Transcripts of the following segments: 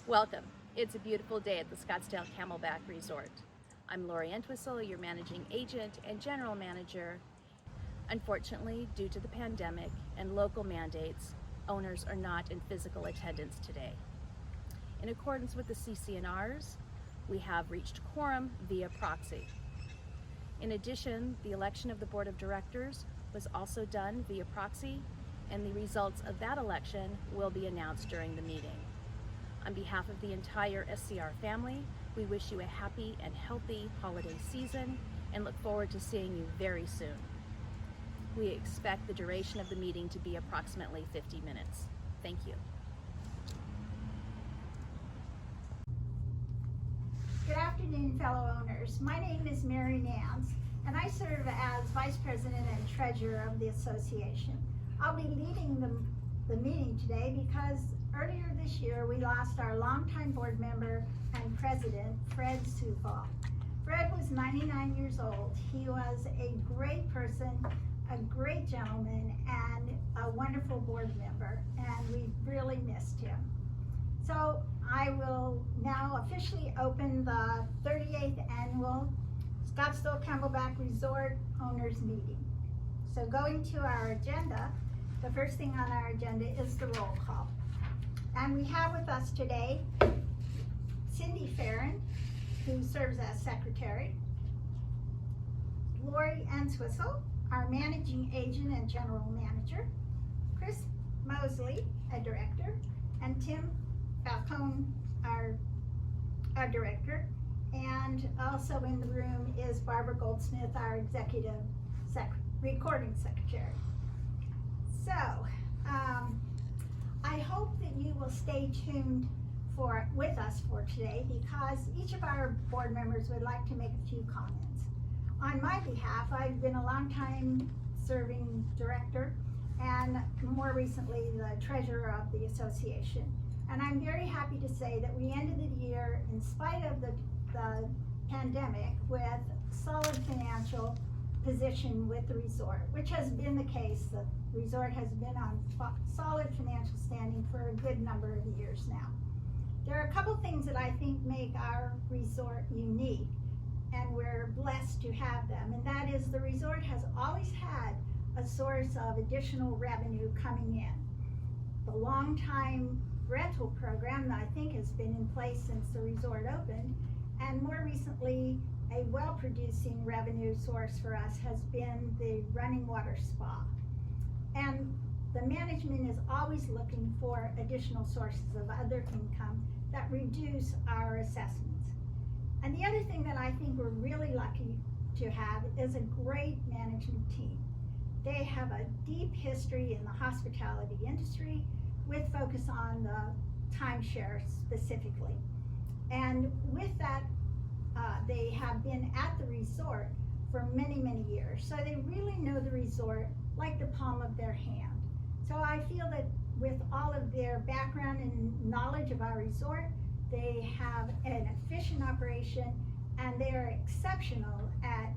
Welcome. It's a beautiful day at the Scottsdale Camelback Resort. I'm Lori Entwistle, your managing agent and general manager. Unfortunately, due to the pandemic and local mandates, owners are not in physical attendance today. In accordance with the CC&Rs, we have reached quorum via proxy. In addition, the election of the Board of Directors was also done via proxy, and the results of that election will be announced during the meeting. On behalf of the entire SCR family, we wish you a happy and healthy holiday season and look forward to seeing you very soon. We expect the duration of the meeting to be approximately 50 minutes. Thank you. Good afternoon, fellow owners. My name is Mary Nance, and I serve as Vice President and Treasurer of the Association. I'll be leading the meeting today because earlier this year we lost our longtime board member and president, Fred Sufall. Fred was 99 years old. He was a great person, a great gentleman, and a wonderful board member, and we really missed him. So I will now officially open the 38th Annual Scottsdale Camelback Resort Owners Meeting. So going to our agenda, the first thing on our agenda is the roll call. And we have with us today Cindy Farron, who serves as secretary, Lori Entwistle, our managing agent and general manager, Chris Mosley, a director, and Tim Falcone, our director. And also in the room is Barbara Goldsmith, our executive recording secretary. So, I hope that you will stay tuned with us for today, because each of our board members would like to make a few comments. On my behalf, I've been a long time serving director and more recently the treasurer of the association. And I'm very happy to say that we ended the year, in spite of the pandemic, with solid financial position with the resort, which has been the case. The resort has been on solid financial standing for a good number of years now. There are a couple things that I think make our resort unique, and we're blessed to have them, and that is the resort has always had a source of additional revenue coming in. The long-time rental program that I think has been in place since the resort opened, and more recently a well-producing revenue source for us has been the running water spa. And the management is always looking for additional sources of other income that reduce our assessments. And the other thing that I think we're really lucky to have is a great management team. They have a deep history in the hospitality industry with focus on the timeshare specifically. And with that, they have been at the resort for many, many years. So they really know the resort like the palm of their hand. So I feel that with all of their background and knowledge of our resort, they have an efficient operation, and they are exceptional at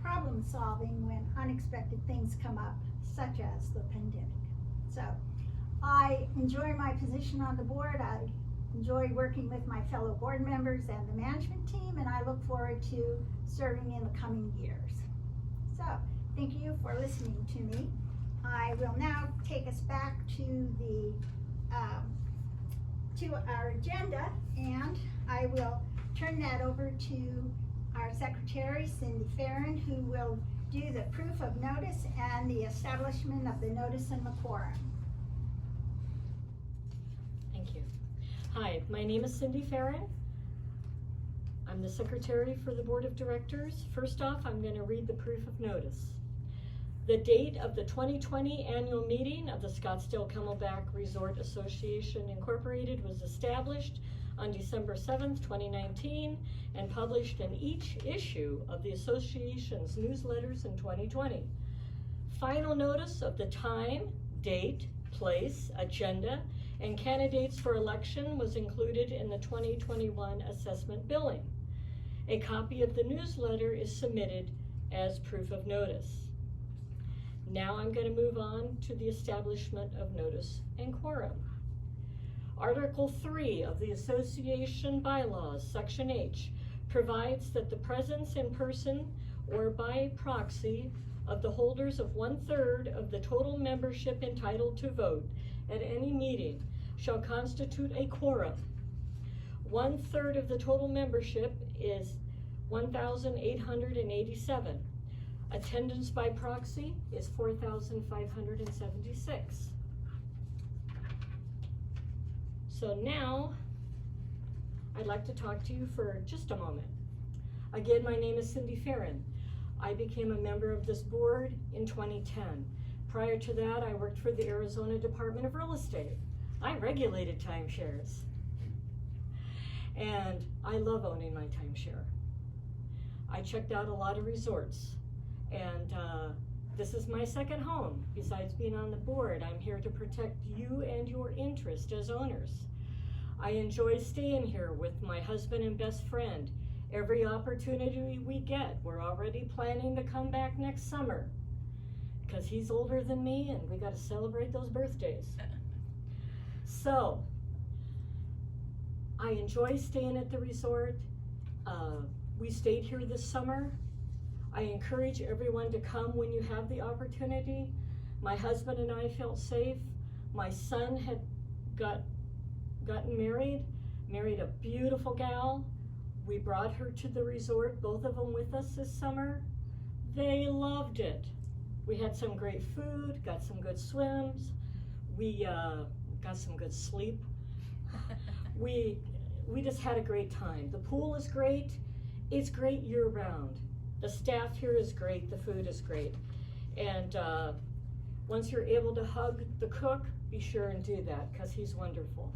problem solving when unexpected things come up, such as the pandemic. So I enjoy my position on the board. I enjoy working with my fellow board members and the management team, and I look forward to serving in the coming years. So thank you for listening to me. I will now take us back to our agenda, and I will turn that over to our secretary, Cindy Farron, who will do the proof of notice and the establishment of the notice and the quorum. Thank you. Hi, my name is Cindy Farron. I'm the secretary for the board of directors. First off, I'm going to read the proof of notice. The date of the 2020 annual meeting of the Scottsdale Camelback Resort Association Incorporated was established on December 7th, 2019, and published in each issue of the association's newsletters in 2020. Final notice of the time, date, place, agenda, and candidates for election was included in the 2021 assessment billing. A copy of the newsletter is submitted as proof of notice. Now I'm going to move on to the establishment of notice and quorum. Article 3 of the Association Bylaws, Section H, provides that the presence in person or by proxy of the holders of 1/3 of the total membership entitled to vote at any meeting shall constitute a quorum. 1/3 of the total membership is 1,887. Attendance by proxy is 4,576. So now, I'd like to talk to you for just a moment. Again, my name is Cindy Farron. I became a member of this board in 2010. Prior to that, I worked for the Arizona Department of Real Estate. I regulated timeshares. And I love owning my timeshare. I checked out a lot of resorts, and this is my second home. Besides being on the board, I'm here to protect you and your interest as owners. I enjoy staying here with my husband and best friend. Every opportunity we get, we're already planning to come back next summer because he's older than me and we got to celebrate those birthdays. So, I enjoy staying at the resort. We stayed here this summer. I encourage everyone to come when you have the opportunity. My husband and I felt safe. My son had gotten married a beautiful gal. We brought her to the resort, both of them with us this summer. They loved it. We had some great food, got some good swims. We got some good sleep. We just had a great time. The pool is great. It's great year round. The staff here is great, the food is great. And once you're able to hug the cook, be sure and do that because he's wonderful.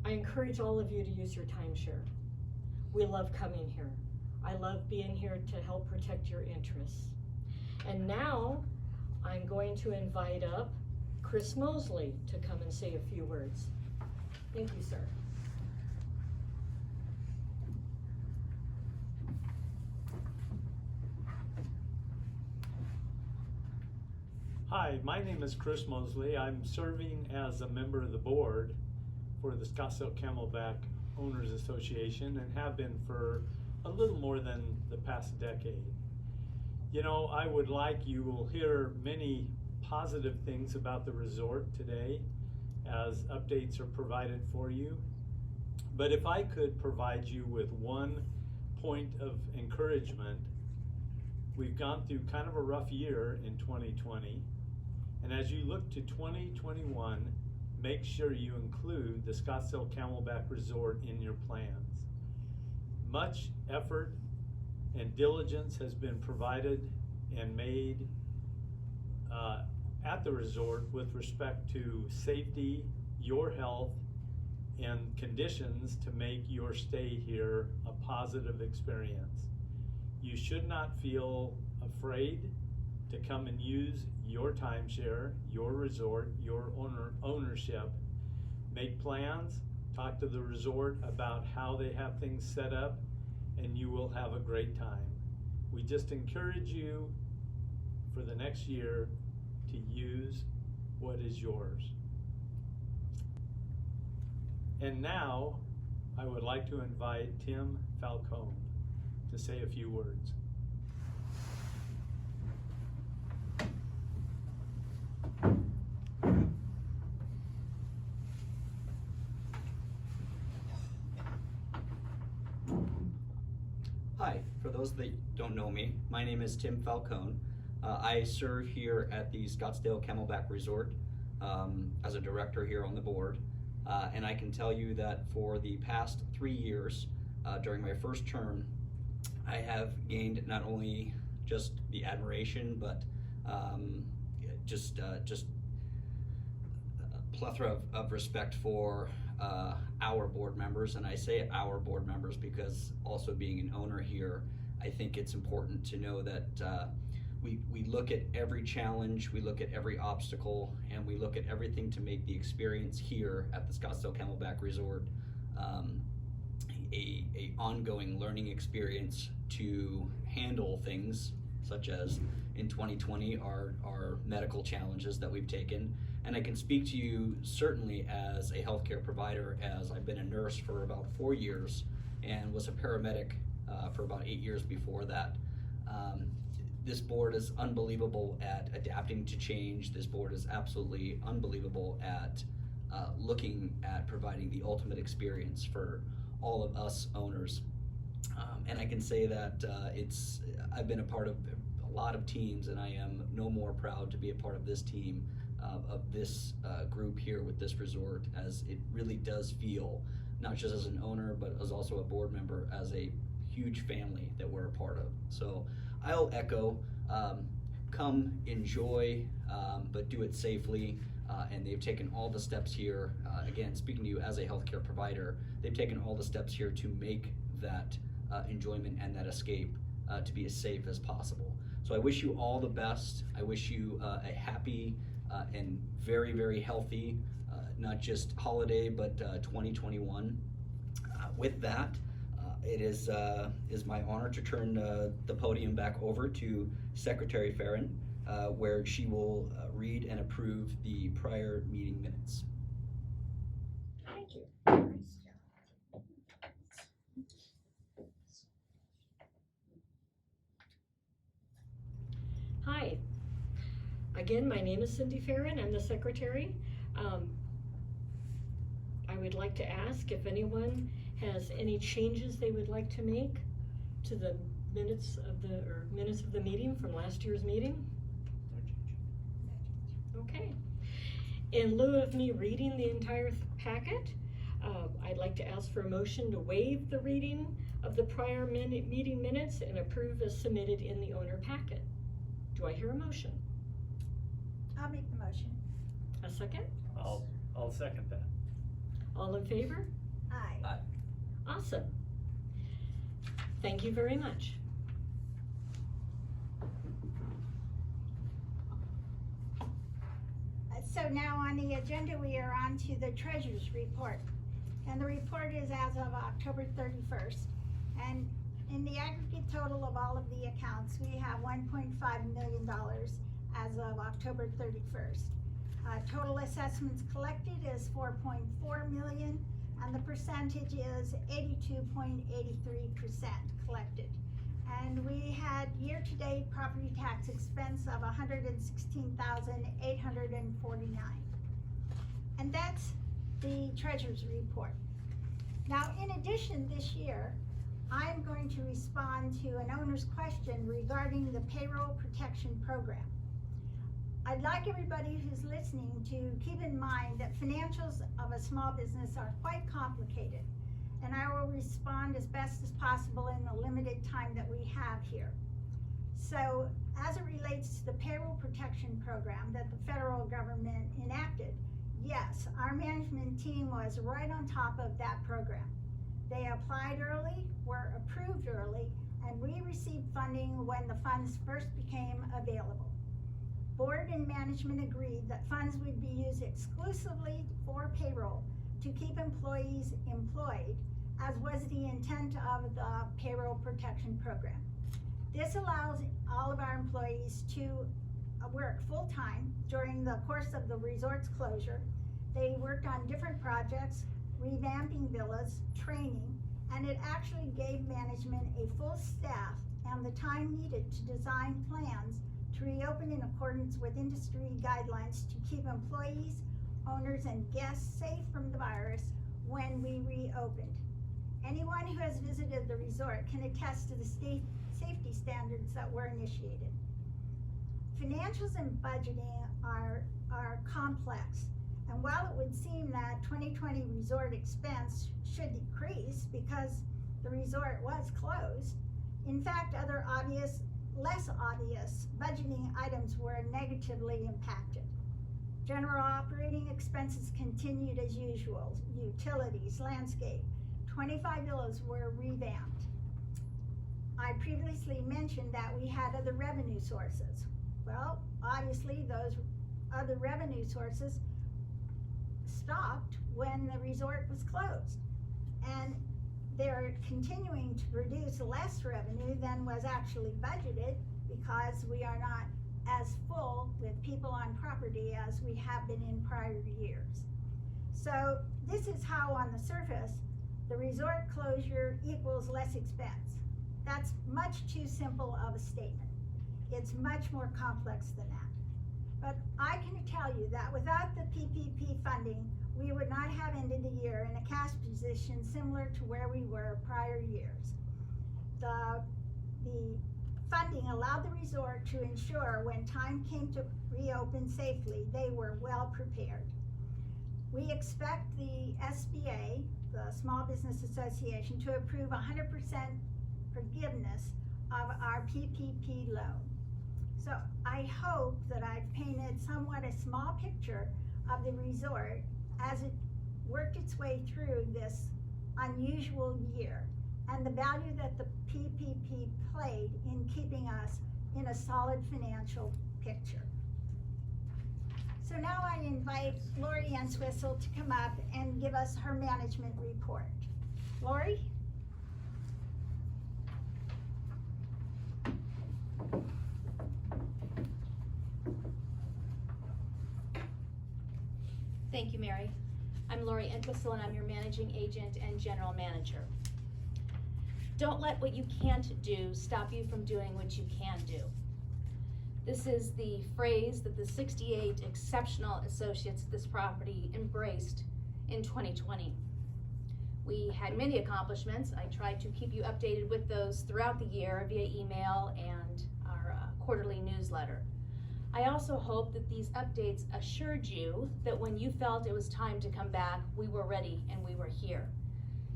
I encourage all of you to use your timeshare. We love coming here. I love being here to help protect your interests. And now I'm going to invite up Chris Mosley to come and say a few words. Thank you, sir. Hi, my name is Chris Mosley. I'm serving as a member of the board for the Scottsdale Camelback Owners Association and have been for a little more than the past decade. You know, I would like, you will hear many positive things about the resort today as updates are provided for you. But if I could provide you with one point of encouragement, we've gone through kind of a rough year in 2020. And as you look to 2021, make sure you include the Scottsdale Camelback Resort in your plans. Much effort and diligence has been provided and made at the resort with respect to safety, your health, and conditions to make your stay here a positive experience. You should not feel afraid to come and use your timeshare, your resort, your ownership. Make plans, talk to the resort about how they have things set up, and you will have a great time. We just encourage you for the next year to use what is yours. And now, I would like to invite Tim Falcone to say a few words. Hi, for those that don't know me, my name is Tim Falcone. I serve here at the Scottsdale Camelback Resort as a director here on the board. And I can tell you that for the past 3 years, during my first term, I have gained not only just the admiration, but just a plethora of respect for our board members. And I say our board members because also being an owner here, I think it's important to know that we look at every challenge, we look at every obstacle, and we look at everything to make the experience here at the Scottsdale Camelback Resort a ongoing learning experience to handle things such as in 2020 are medical challenges that we've taken. And I can speak to you certainly as a healthcare provider, as I've been a nurse for about 4 years and was a paramedic for about 8 years before that. This board is unbelievable at adapting to change. This board is absolutely unbelievable at looking at providing the ultimate experience for all of us owners. And I can say that I've been a part of a lot of teams, and I am no more proud to be a part of this team, of this group here with this resort, as it really does feel, not just as an owner, but as also a board member, as a huge family that we're a part of. So I'll echo, come enjoy, but do it safely. And they've taken all the steps here, again, speaking to you as a healthcare provider, they've taken all the steps here to make that enjoyment and that escape to be as safe as possible. So I wish you all the best. I wish you a happy and very, very healthy, not just holiday, but 2021. With that, it is my honor to turn the podium back over to Secretary Farron, where she will read and approve the prior meeting minutes. Thank you. Hi. Again, my name is Cindy Farron. I'm the secretary. I would like to ask if anyone has any changes they would like to make to the minutes of the meeting from last year's meeting. Okay. In lieu of me reading the entire packet, I'd like to ask for a motion to waive the reading of the prior meeting minutes and approve as submitted in the owner packet. Do I hear a motion? I'll make the motion. A second? I'll second that. All in favor? Aye. Aye. Awesome. Thank you very much. So now on the agenda, we are on to the treasurer's report. And the report is as of October 31st. And in the aggregate total of all of the accounts, we have $1.5 million as of October 31st. Total assessments collected is $4.4 million, and the percentage is 82.83% collected. And we had year-to-date property tax expense of $116,849. And that's the treasurer's report. Now, in addition, this year, I'm going to respond to an owner's question regarding the payroll protection program. I'd like everybody who's listening to keep in mind that financials of a small business are quite complicated, and I will respond as best as possible in the limited time that we have here. So, as it relates to the payroll protection program that the federal government enacted, yes, our management team was right on top of that program. They applied early, were approved early, and we received funding when the funds first became available. Board and management agreed that funds would be used exclusively for payroll to keep employees employed, as was the intent of the payroll protection program. This allows all of our employees to work full-time during the course of the resort's closure. They worked on different projects, revamping villas, training, and it actually gave management a full staff and the time needed to design plans to reopen in accordance with industry guidelines to keep employees, owners, and guests safe from the virus when we reopened. Anyone who has visited the resort can attest to the safety standards that were initiated. Financials and budgeting are complex, and while it would seem that 2020 resort expense should decrease because the resort was closed, in fact, other less obvious budgeting items were negatively impacted. General operating expenses continued as usual. Utilities, landscape, 25 villas were revamped. I previously mentioned that we had other revenue sources. Well, obviously those other revenue sources stopped when the resort was closed. And they're continuing to produce less revenue than was actually budgeted because we are not as full with people on property as we have been in prior years. So this is how on the surface the resort closure equals less expense. That's much too simple of a statement. It's much more complex than that. But I can tell you that without the PPP funding, we would not have ended the year in a cash position similar to where we were prior years. The funding allowed the resort to ensure when time came to reopen safely, they were well prepared. We expect the SBA, the Small Business Association, to approve 100% forgiveness of our PPP loan. So I hope that I've painted somewhat a small picture of the resort as it worked its way through this unusual year and the value that the PPP played in keeping us in a solid financial picture. So now I invite Lori Entwistle to come up and give us her management report. Lori? Thank you, Mary. I'm Lori Entwistle, and I'm your managing agent and general manager. Don't let what you can't do stop you from doing what you can do. This is the phrase that the 68 exceptional associates at this property embraced in 2020. We had many accomplishments. I tried to keep you updated with those throughout the year via email and our quarterly newsletter. I also hope that these updates assured you that when you felt it was time to come back, we were ready and we were here.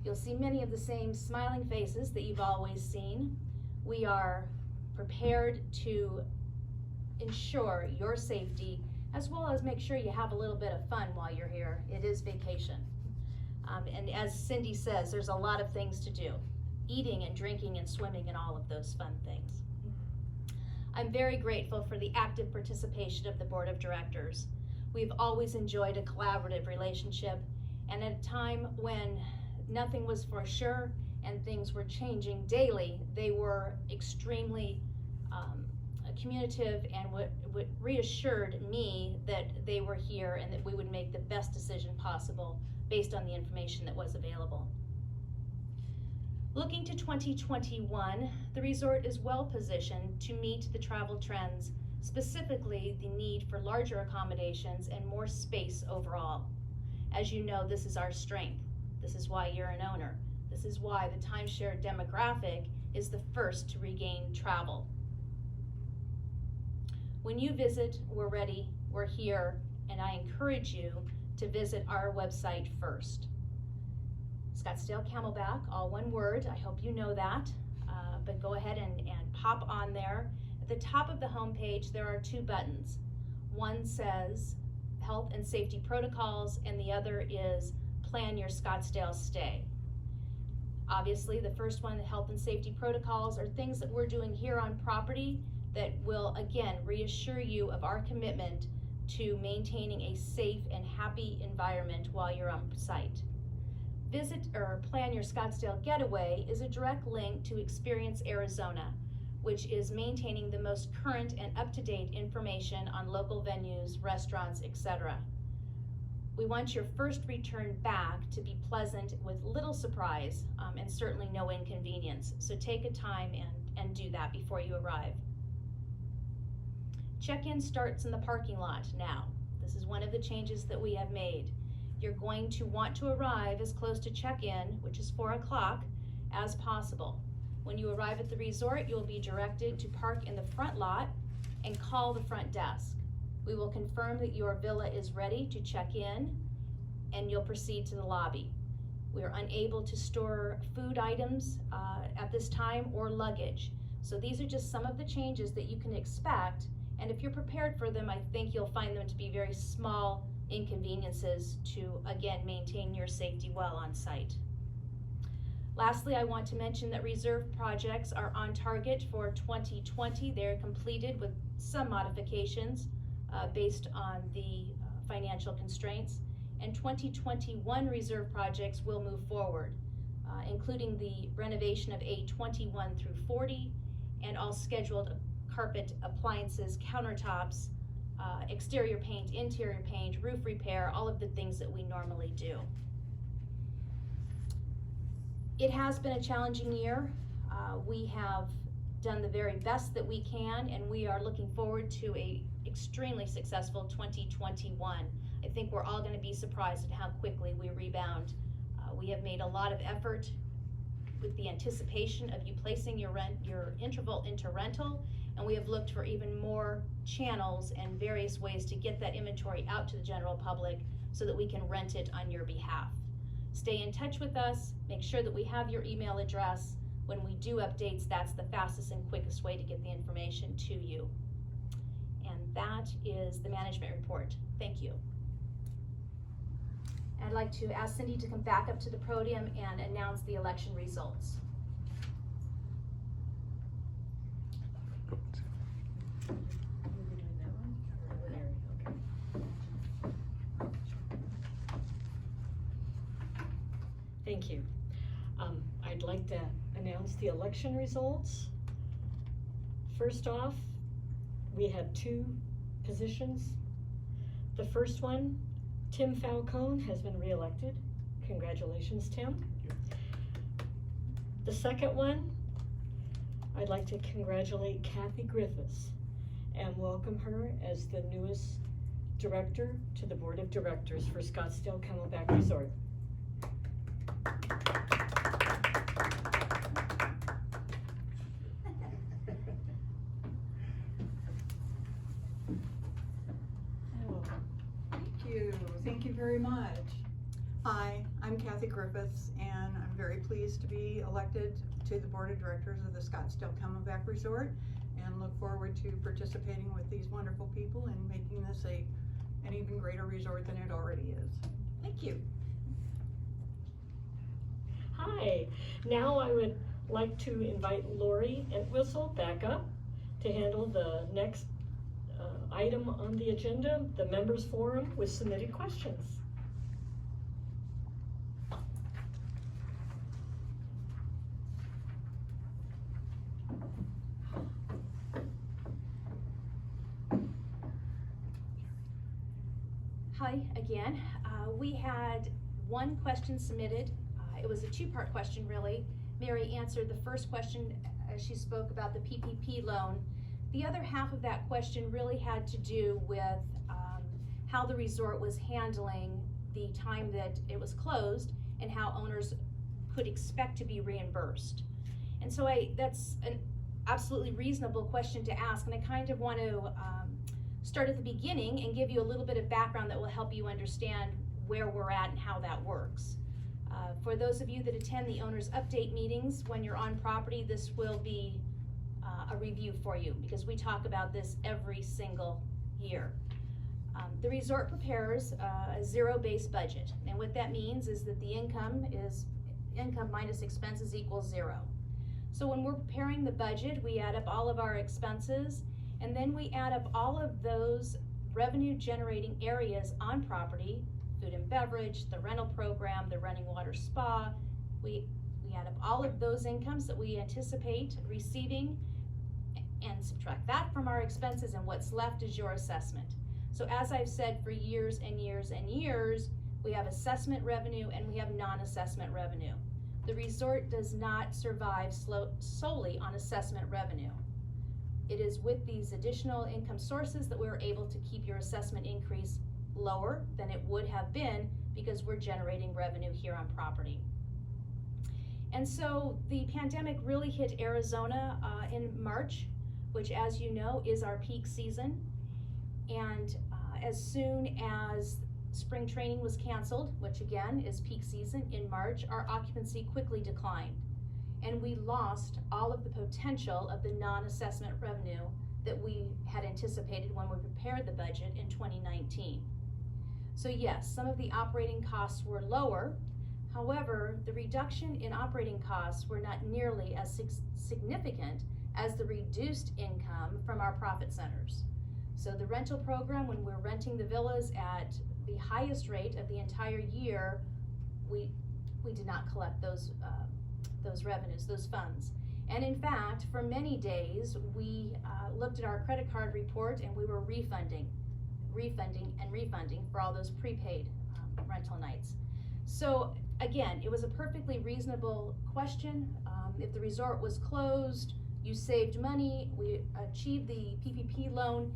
You'll see many of the same smiling faces that you've always seen. We are prepared to ensure your safety as well as make sure you have a little bit of fun while you're here. It is vacation. And as Cindy says, there's a lot of things to do. Eating and drinking and swimming and all of those fun things. I'm very grateful for the active participation of the board of directors. We've always enjoyed a collaborative relationship, and at a time when nothing was for sure and things were changing daily, they were extremely communicative and what reassured me that they were here and that we would make the best decision possible based on the information that was available. Looking to 2021, the resort is well positioned to meet the travel trends, specifically the need for larger accommodations and more space overall. As you know, this is our strength. This is why you're an owner. This is why the timeshare demographic is the first to regain travel. When you visit, we're ready, we're here, and I encourage you to visit our website first. Scottsdale Camelback, all one word, I hope you know that, but go ahead and pop on there. At the top of the homepage, there are two buttons. One says Health and Safety Protocols, and the other is Plan Your Scottsdale Stay. Obviously, the first one, the Health and Safety Protocols, are things that we're doing here on property that will, again, reassure you of our commitment to maintaining a safe and happy environment while you're on site. Visit or Plan Your Scottsdale Getaway is a direct link to Experience Arizona, which is maintaining the most current and up-to-date information on local venues, restaurants, etc. We want your first return back to be pleasant with little surprise and certainly no inconvenience. So take a time and do that before you arrive. Check-in starts in the parking lot now. This is one of the changes that we have made. You're going to want to arrive as close to check-in, which is 4 o'clock, as possible. When you arrive at the resort, you'll be directed to park in the front lot and call the front desk. We will confirm that your villa is ready to check in, and you'll proceed to the lobby. We are unable to store food items at this time or luggage. So these are just some of the changes that you can expect, and if you're prepared for them, I think you'll find them to be very small inconveniences to, again, maintain your safety well on site. Lastly, I want to mention that reserve projects are on target for 2020. They're completed with some modifications based on the financial constraints, and 2021 reserve projects will move forward, including the renovation of A21 through 40 and all scheduled carpet, appliances, countertops, exterior paint, interior paint, roof repair, all of the things that we normally do. It has been a challenging year. We have done the very best that we can, and we are looking forward to a extremely successful 2021. I think we're all going to be surprised at how quickly we rebound. We have made a lot of effort with the anticipation of you placing your interval into rental, and we have looked for even more channels and various ways to get that inventory out to the general public so that we can rent it on your behalf. Stay in touch with us, make sure that we have your email address. When we do updates, that's the fastest and quickest way to get the information to you. And that is the management report. Thank you. I'd like to ask Cindy to come back up to the podium and announce the election results. Thank you. I'd like to announce the election results. First off, we have 2 positions. The first one, Tim Falcone has been reelected. Congratulations, Tim. The second one, I'd like to congratulate Kathy Griffiths and welcome her as the newest director to the Board of Directors for Scottsdale Camelback Resort. Thank you very much. Hi, I'm Kathy Griffiths, and I'm very pleased to be elected to the Board of Directors of the Scottsdale Camelback Resort, and look forward to participating with these wonderful people and making this an even greater resort than it already is. Thank you. Hi, now I would like to invite Lori Entwistle back up to handle the next item on the agenda, the members forum with submitted questions. Hi again. We had one question submitted. It was a 2-part question, really. Mary answered the first question as she spoke about the PPP loan. The other half of that question really had to do with how the resort was handling the time that it was closed and how owners could expect to be reimbursed. And so that's an absolutely reasonable question to ask, and I kind of want to start at the beginning and give you a little bit of background that will help you understand where we're at and how that works. For those of you that attend the owners update meetings when you're on property, this will be a review for you because we talk about this every single year. The resort prepares a zero-based budget, and what that means is that the income minus expenses equals 0. So when we're preparing the budget, we add up all of our expenses, and then we add up all of those revenue-generating areas on property, food and beverage, the rental program, the running water spa. We add up all of those incomes that we anticipate receiving and subtract that from our expenses, and what's left is your assessment. So as I've said for years and years and years, we have assessment revenue and we have non-assessment revenue. The resort does not survive solely on assessment revenue. It is with these additional income sources that we're able to keep your assessment increase lower than it would have been because we're generating revenue here on property. And so the pandemic really hit Arizona in March, which, as you know, is our peak season. And as soon as spring training was canceled, which again is peak season in March, our occupancy quickly declined. And we lost all of the potential of the non-assessment revenue that we had anticipated when we prepared the budget in 2019. So yes, some of the operating costs were lower. However, the reduction in operating costs were not nearly as significant as the reduced income from our profit centers. So the rental program, when we're renting the villas at the highest rate of the entire year, we did not collect those revenues, those funds. And in fact, for many days, we looked at our credit card report and we were refunding for all those prepaid rental nights. So again, it was a perfectly reasonable question. If the resort was closed, you saved money, we achieved the PPP loan,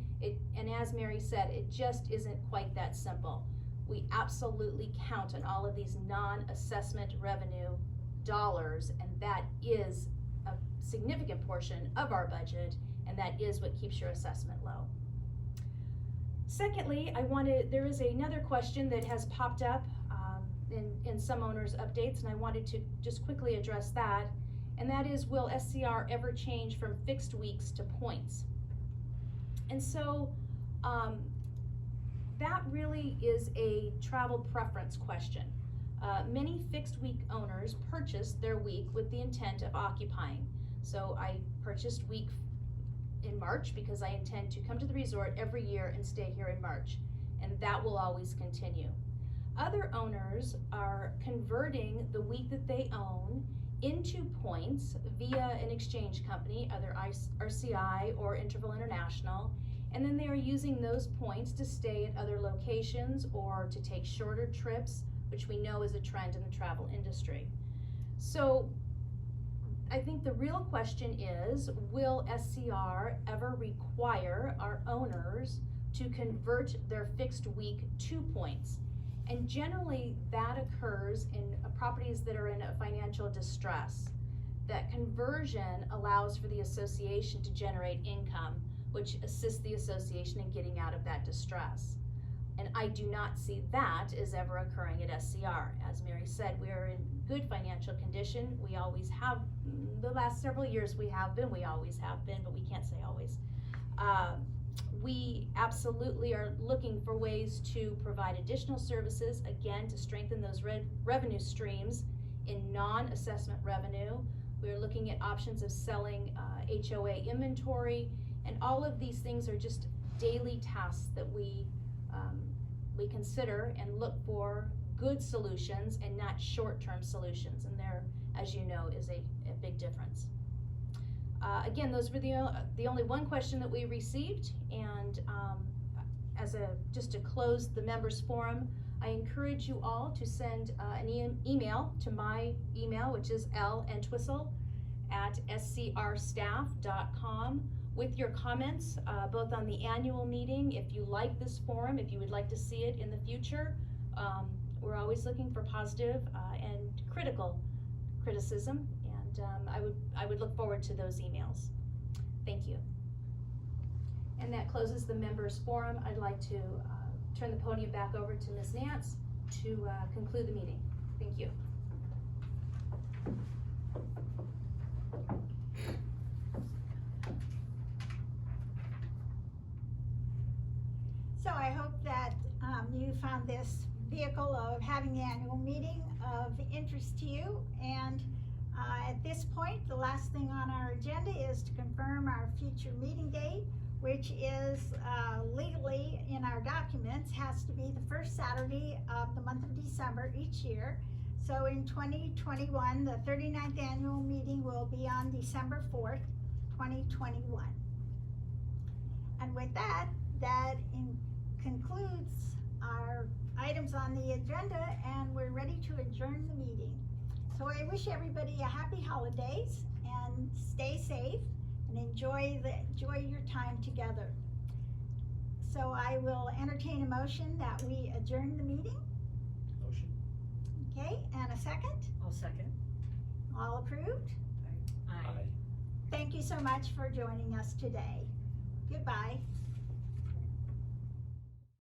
and as Mary said, it just isn't quite that simple. We absolutely count on all of these non-assessment revenue dollars, and that is a significant portion of our budget, and that is what keeps your assessment low. Secondly, there is another question that has popped up in some owners' updates, and I wanted to just quickly address that, and that is, will SCR ever change from fixed weeks to points? And so that really is a travel preference question. Many fixed week owners purchase their week with the intent of occupying. So I purchased week in March because I intend to come to the resort every year and stay here in March, and that will always continue. Other owners are converting the week that they own into points via an exchange company, either RCI or Interval International, and then they are using those points to stay at other locations or to take shorter trips, which we know is a trend in the travel industry. So I think the real question is, will SCR ever require our owners to convert their fixed week to points? And generally that occurs in properties that are in a financial distress. That conversion allows for the association to generate income, which assists the association in getting out of that distress. And I do not see that as ever occurring at SCR. As Mary said, we are in good financial condition. We always have, the last several years we always have been, but we can't say always. We absolutely are looking for ways to provide additional services, again, to strengthen those revenue streams in non-assessment revenue. We're looking at options of selling HOA inventory, and all of these things are just daily tasks that we consider and look for good solutions and not short-term solutions, and there, as you know, is a big difference. Again, those were the only one question that we received, and just to close the members forum, I encourage you all to send an email to my email, which is lentwistle@scrstaff.com, with your comments, both on the annual meeting, if you like this forum, if you would like to see it in the future. We're always looking for positive and criticism, and I would look forward to those emails. Thank you. And that closes the members forum. I'd like to turn the podium back over to Ms. Nance to conclude the meeting. Thank you. So I hope that you found this vehicle of having the annual meeting of interest to you. And at this point, the last thing on our agenda is to confirm our future meeting date, which is legally in our documents has to be the first Saturday of the month of December each year. So in 2021, the 39th annual meeting will be on December 4th, 2021. And with that, concludes our items on the agenda, and we're ready to adjourn the meeting. So I wish everybody a happy holidays and stay safe and enjoy your time together. So I will entertain a motion that we adjourn the meeting. Motion. Okay, and a second? I'll second. All approved? Aye. Thank you so much for joining us today. Goodbye.